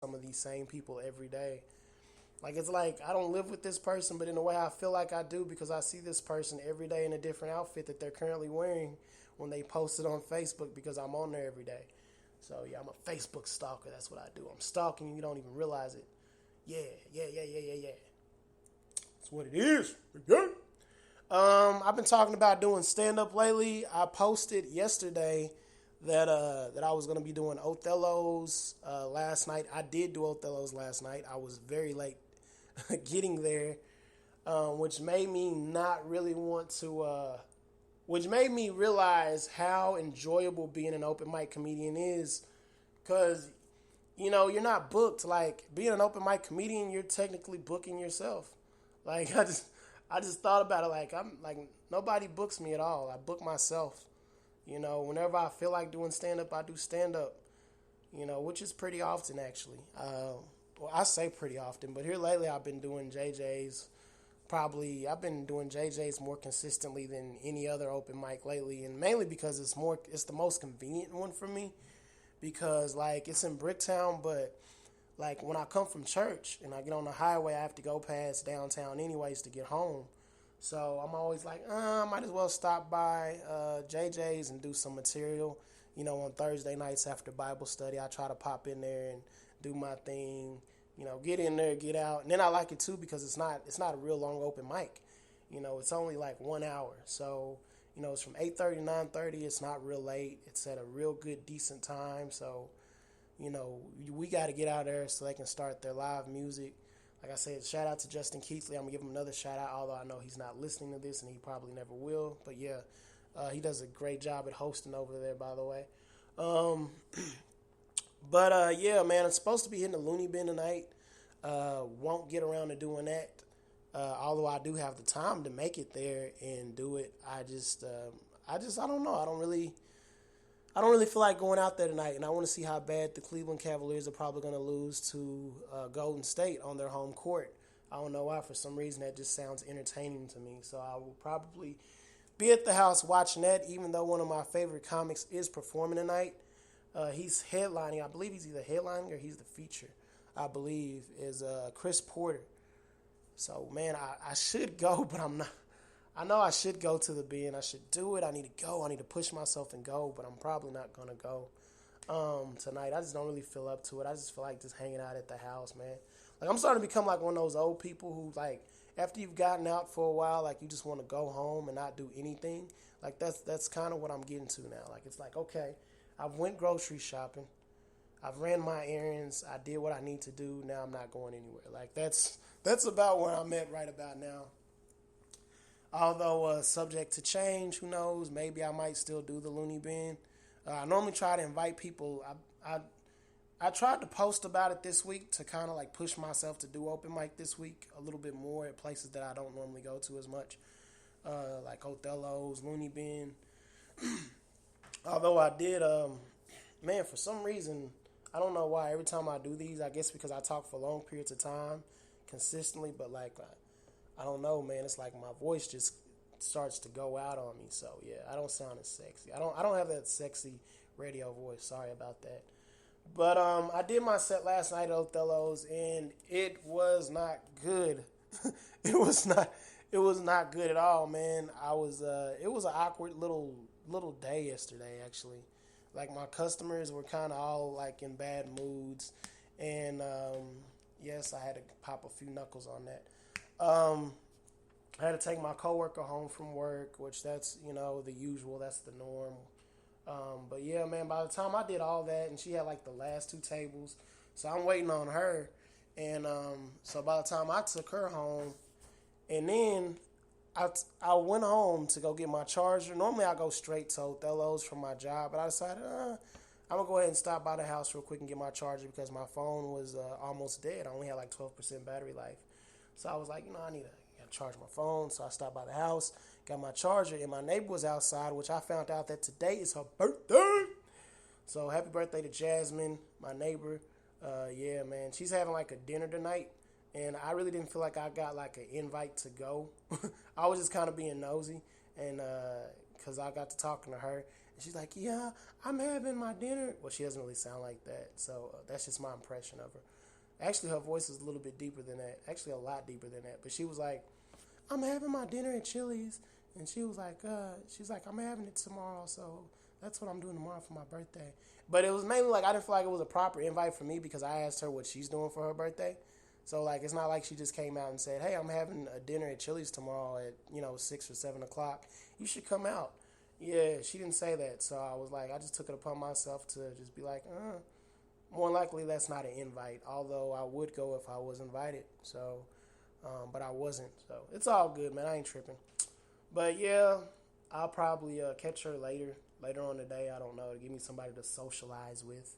some of these same people every day. Like it's like I don't live with this person, but in a way I feel like I do because I see this person every day in a different outfit that they're currently wearing when they post it on Facebook because I'm on there every day. So yeah, I'm a Facebook stalker. That's what I do. I'm stalking you. You don't even realize it. Yeah, yeah, yeah, yeah, yeah, yeah. That's what it is. Yeah. I've been talking about doing stand up lately. I posted yesterday that I was gonna be doing Othello's last night. I did do Othello's last night. I was very late getting there, which made me not really want to. Which made me realize how enjoyable being an open mic comedian is, because you're not booked. Like being an open mic comedian, you're technically booking yourself. Like I just thought about it. Like I'm like nobody books me at all. I book myself. Whenever I feel like doing stand up, I do stand up. Which is pretty often actually. Well, I say pretty often, but here lately I've been doing JJ's. Probably I've been doing JJ's more consistently than any other open mic lately, and mainly because it's the most convenient one for me because like it's in Bricktown, but like when I come from church and I get on the highway, I have to go past downtown anyways to get home. So I'm always like, I might as well stop by JJ's and do some material. On Thursday nights after Bible study, I try to pop in there and do my thing. Get in there, get out, and then I like it too because it's not a real long open mic. It's only like 1 hour, so it's from 8:30 to 9:30. It's not real late. It's at a real good decent time. So we got to get out there so they can start their live music. Like I said, shout out to Justin Keithley. I'm going to give him another shout out, although I know he's not listening to this and he probably never will. But yeah, he does a great job at hosting over there, by the way. Um, but yeah, man, I'm supposed to be hitting the Looney Bin tonight. Won't get around to doing that. Although I do have the time to make it there and do it. I don't know. I don't really feel like going out there tonight, and I want to see how bad the Cleveland Cavaliers are probably going to lose to Golden State on their home court. I don't know why. For some reason, that just sounds entertaining to me. So I will probably be at the house watching that, even though one of my favorite comics is performing tonight. He's headlining. I believe he's either headlining or he's the feature. I believe is Chris Porter. So man, I should go, but I'm not. I know I should go to the bin. I should do it. I need to go. I need to push myself and go, but I'm probably not gonna go tonight. I just don't really feel up to it. I just feel like just hanging out at the house, man. Like I'm starting to become like one of those old people who like after you've gotten out for a while, like you just want to go home and not do anything. Like that's kind of what I'm getting to now. Like it's like okay, I've went grocery shopping. I've ran my errands. I did what I need to do. Now I'm not going anywhere. Like that's about where I'm at right about now. Although subject to change, who knows? Maybe I might still do the Looney Bin. I normally try to invite people. I tried to post about it this week to kind of like push myself to do open mic this week a little bit more at places that I don't normally go to as much, like Othello's, Looney Bin. Although I did, man, for some reason, I don't know why. Every time I do these, I guess because I talk for long periods of time consistently, but like I don't know, man. It's like my voice just starts to go out on me. So yeah, I don't sound as sexy. I don't have that sexy radio voice. Sorry about that. But I did my set last night at Othello's, and it was not good. it was not. It was not good at all, man. It was an awkward little day yesterday, actually. Like my customers were kind of all like in bad moods, and yes, I had to pop a few knuckles on that. Um, I had to take my coworker home from work, which that's the usual, that's the norm. But yeah, man, by the time I did all that, and she had like the last two tables, so I'm waiting on her, and so by the time I took her home, and then I went home to go get my charger. Normally I go straight to Othello's from my job, but I decided I'm gonna go ahead and stop by the house real quick and get my charger because my phone was almost dead. I only had like 12% battery life. So I was like, I need to charge my phone. So I stopped by the house, got my charger, and my neighbor was outside, which I found out that today is her birthday. So happy birthday to Jasmine, my neighbor. Yeah, man, she's having like a dinner tonight, and I really didn't feel like I got like an invite to go. I was just kind of being nosy, and because I got to talking to her, She's like, yeah, I'm having my dinner. Well, she doesn't really sound like that, so that's just my impression of her. Actually, her voice is a little bit deeper than that. Actually, a lot deeper than that. But she was like, I'm having my dinner at Chili's. And she was like, I'm having it tomorrow, so that's what I'm doing tomorrow for my birthday. But it was mainly like I didn't feel like it was a proper invite for me because I asked her what she's doing for her birthday. So like it's not like she just came out and said, hey, I'm having a dinner at Chili's tomorrow at 6 or 7 o'clock. You should come out. Yeah, she didn't say that. So I was like, I just took it upon myself to just be like, more likely that's not an invite. Although I would go if I was invited. So, but I wasn't. So it's all good, man. I ain't tripping. But yeah, I'll probably catch her later on today. I don't know, to give me somebody to socialize with.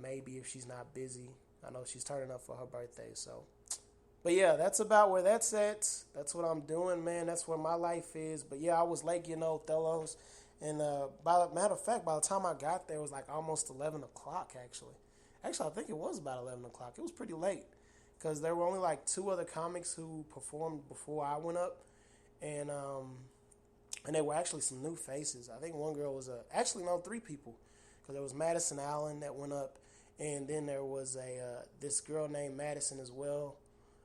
Maybe if she's not busy. I know she's turning up for her birthday, so. But yeah, that's about where that's at. That's what I'm doing, man. That's where my life is. But yeah, I was late getting Othello's. And matter of fact, by the time I got there, it was like almost 11 o'clock, actually. Actually, I think it was about 11 o'clock. It was pretty late. Because there were only like 2 other comics who performed before I went up. And they were actually some new faces. I think one girl was actually no, 3 people. Because there was Madison Allen that went up. And then there was this girl named Madison as well.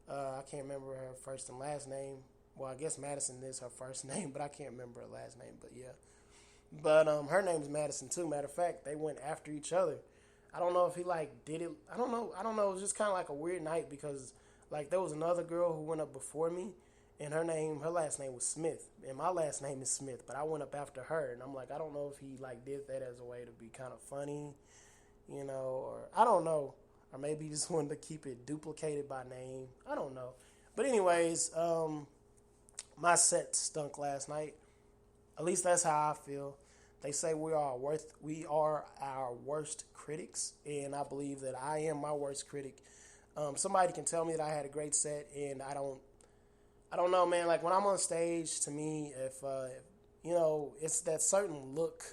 I can't remember her first and last name. Well, I guess Madison is her first name, but I can't remember her last name. But yeah. But her name's Madison too. Matter of fact, they went after each other. I don't know if he like did it. I don't know. It was just kind of like a weird night because like there was another girl who went up before me, and her last name was Smith, and my last name is Smith. But I went up after her, and I'm like, I don't know if he like did that as a way to be kind of funny, or I don't know, or maybe he just wanted to keep it duplicated by name. I don't know. But anyways, my set stunk last night. At least that's how I feel. They say we are our worst critics, and I believe that I am my worst critic. Somebody can tell me that I had a great set, and I don't know, man. Like when I'm on stage, to me, if it's that certain look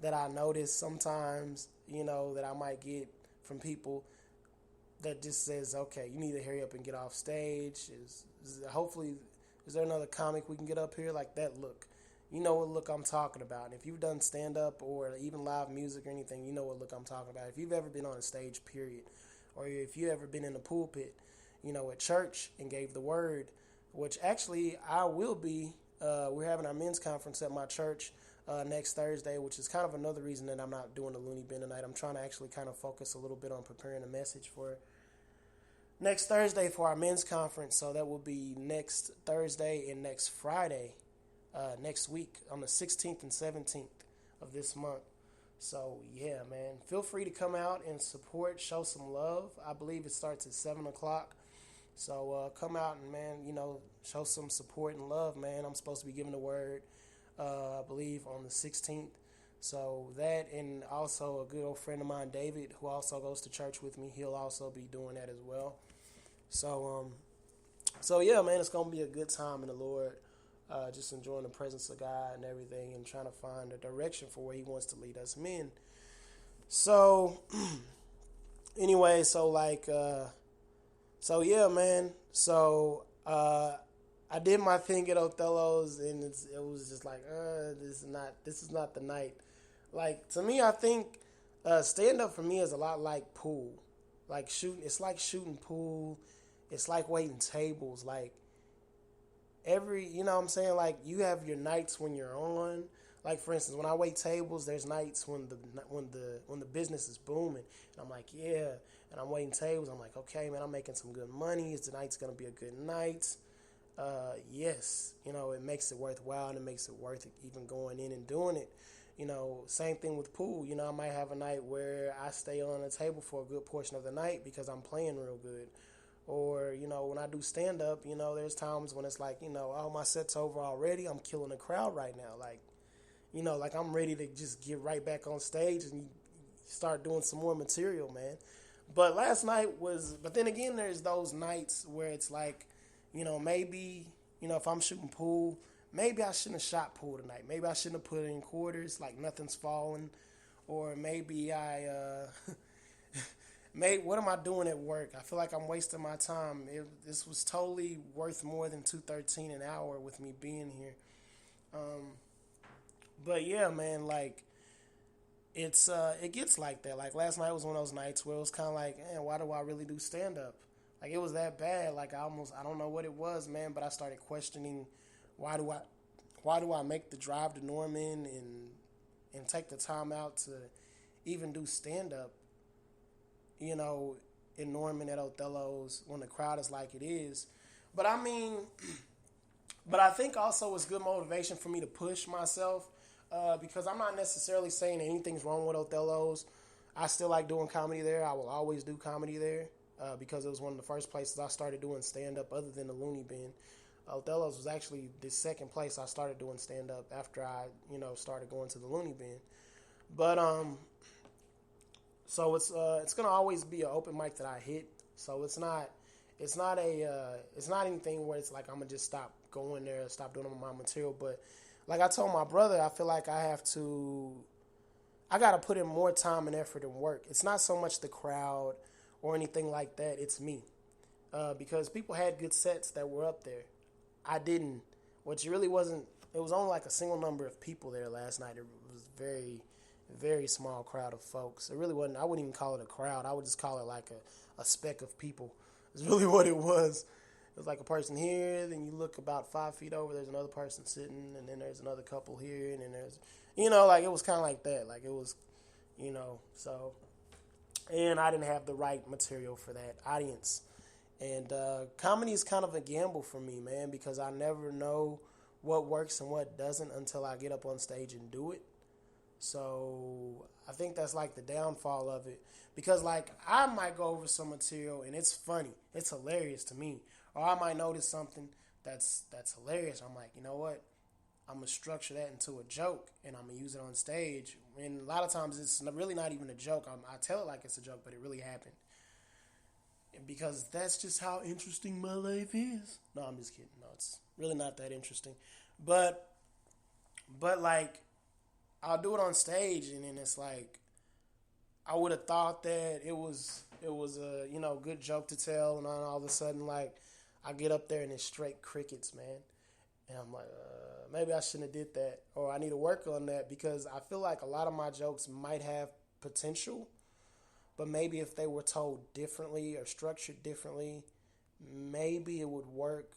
that I notice sometimes, that I might get from people that just says, okay, you need to hurry up and get off stage. Hopefully, is there another comic we can get up here? Like that look. You know what look I'm talking about. And if you've done stand-up or even live music or anything, you know what look I'm talking about. If you've ever been on a stage, period, or if you've ever been in the pulpit, at church and gave the word, which actually I will be. We're having our men's conference at my church next Thursday, which is kind of another reason that I'm not doing the Looney Bin tonight. I'm trying to actually kind of focus a little bit on preparing a message for next Thursday for our men's conference. So that will be next Thursday and next Friday. Next week on the 16th and 17th of this month. So, yeah, man, feel free to come out and support, show some love. I believe it starts at 7 o'clock. So, come out and, man, show some support and love, man. I'm supposed to be giving the word, I believe, on the 16th. So, that and also a good old friend of mine, David, who also goes to church with me, he'll also be doing that as well. So, yeah, man, it's going to be a good time in the Lord. Just enjoying the presence of God and everything and trying to find a direction for where he wants to lead us men. So, anyway, so yeah, man. So, I did my thing at Othello's and it was just like, this is not the night. Like, to me, I think stand-up for me is a lot like pool. Like it's like shooting pool. It's like waiting tables. Like, what I'm saying? Like, you have your nights when you're on. Like, for instance, when I wait tables, there's nights when the business is booming. And I'm like, yeah. And I'm waiting tables. I'm like, okay, man, I'm making some good money. Is tonight's going to be a good night? Yes. It makes it worthwhile and it makes it worth it even going in and doing it. Same thing with pool. I might have a night where I stay on a table for a good portion of the night because I'm playing real good. Or, when I do stand-up, there's times when it's like, oh, my set's over already. I'm killing the crowd right now. Like, like I'm ready to just get right back on stage and start doing some more material, man. But last night but then again, there's those nights where it's like, maybe, if I'm shooting pool, maybe I shouldn't have shot pool tonight. Maybe I shouldn't have put in quarters, like nothing's falling. Or maybe what am I doing at work? I feel like I'm wasting my time. This was totally worth more than $213 an hour with me being here. But yeah, man, like it gets like that. Like last night was one of those nights where it was kind of like, man, why do I really do stand up? Like it was that bad. Like I don't know what it was, man, but I started questioning why do I why do I make the drive to Norman and take the time out to even do stand up, you know, in Norman at Othello's when the crowd is like it is. But I mean, but I think also it's good motivation for me to push myself because I'm not necessarily saying anything's wrong with Othello's. I still like doing comedy there. I will always do comedy there because it was one of the first places I started doing stand up other than the Looney Bin. Othello's was actually the second place I started doing stand up after I, started going to the Looney Bin. But so it's gonna always be an open mic that I hit. So it's not anything where it's like I'm gonna just stop going there, stop doing my material. But like I told my brother, I feel like I gotta put in more time and effort and work. It's not so much the crowd or anything like that. It's me, because people had good sets that were up there. I didn't, which really wasn't. It was only like a single number of people there last night. It was very, very small crowd of folks. It really wasn't. I wouldn't even call it a crowd. I would just call it like a speck of people. It's really what it was. It was like a person here, then you look about 5 feet over, there's another person sitting, and then there's another couple here, and then there's, like it was kind of like that. Like it was, so. And I didn't have the right material for that audience. And comedy is kind of a gamble for me, man, because I never know what works and what doesn't until I get up on stage and do it. So I think that's like the downfall of it. Because like I might go over some material and it's funny. It's hilarious to me. Or I might notice something that's hilarious. I'm like, you know what? I'm going to structure that into a joke and I'm going to use it on stage. And a lot of times it's really not even a joke. I tell it like it's a joke, but it really happened. Because that's just how interesting my life is. No, I'm just kidding. No, it's really not that interesting. But like, I'll do it on stage, and then it's like, I would have thought that it was a good joke to tell, and then all of a sudden, like, I get up there and it's straight crickets, man. And I'm like, maybe I shouldn't have did that, or I need to work on that, because I feel like a lot of my jokes might have potential, but maybe if they were told differently or structured differently, maybe it would work.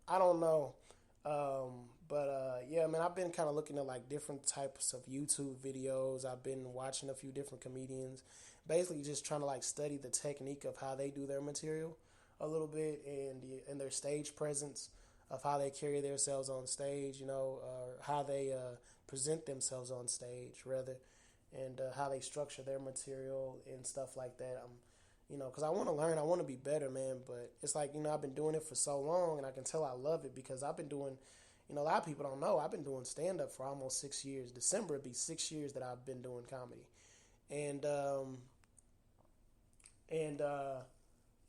I don't know. Yeah, man, I've been kind of looking at like different types of YouTube videos. I've been watching a few different comedians, basically just trying to like study the technique of how they do their material a little bit and their stage presence of how they carry themselves on stage, or how they present themselves on stage, rather. And how they structure their material and stuff like that. Because I want to learn, I want to be better, man. But it's like, I've been doing it for so long, and I can tell I love it because I've been doing, a lot of people don't know, I've been doing stand-up for almost 6 years. December would be 6 years that I've been doing comedy. And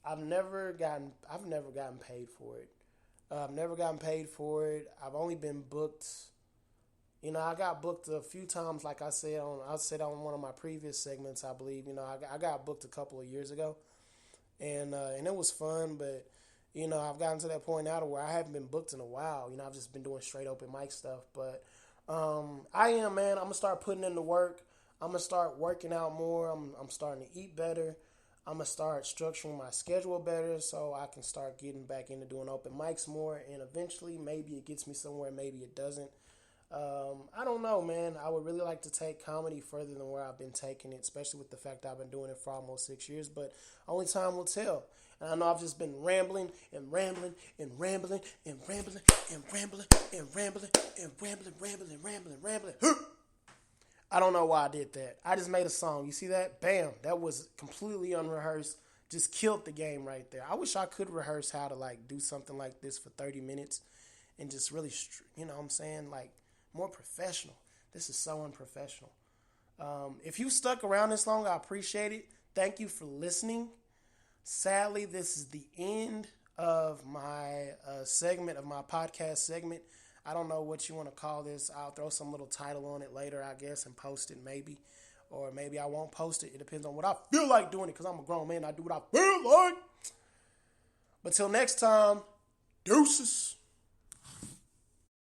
I've never gotten paid for it. I've never gotten paid for it. I've only been booked. I got booked a few times, like I said on one of my previous segments, I believe. I got booked a couple of years ago, and it was fun. But I've gotten to that point now to where I haven't been booked in a while. I've just been doing straight open mic stuff. But I am, man. I'm gonna start putting in the work. I'm gonna start working out more. I'm starting to eat better. I'm gonna start structuring my schedule better so I can start getting back into doing open mics more. And eventually, maybe it gets me somewhere. Maybe it doesn't. I don't know, man. I would really like to take comedy further than where I've been taking it, especially with the fact that I've been doing it for almost 6 years, but only time will tell. And I know I've just been rambling and rambling and rambling and rambling and rambling and rambling and rambling. I don't know why I did that. I just made a song. You see that? Bam. That was completely unrehearsed. Just killed the game right there. I wish I could rehearse how to like do something like this for 30 minutes and just really, what I'm saying, like, more professional. This is so unprofessional. If you stuck around this long, I appreciate it. Thank you for listening. Sadly, this is the end of my segment, of my podcast segment. I don't know what you want to call this. I'll throw some little title on it later, I guess, and post it maybe. Or maybe I won't post it. It depends on what I feel like doing it, because I'm a grown man. I do what I feel like. But till next time, deuces.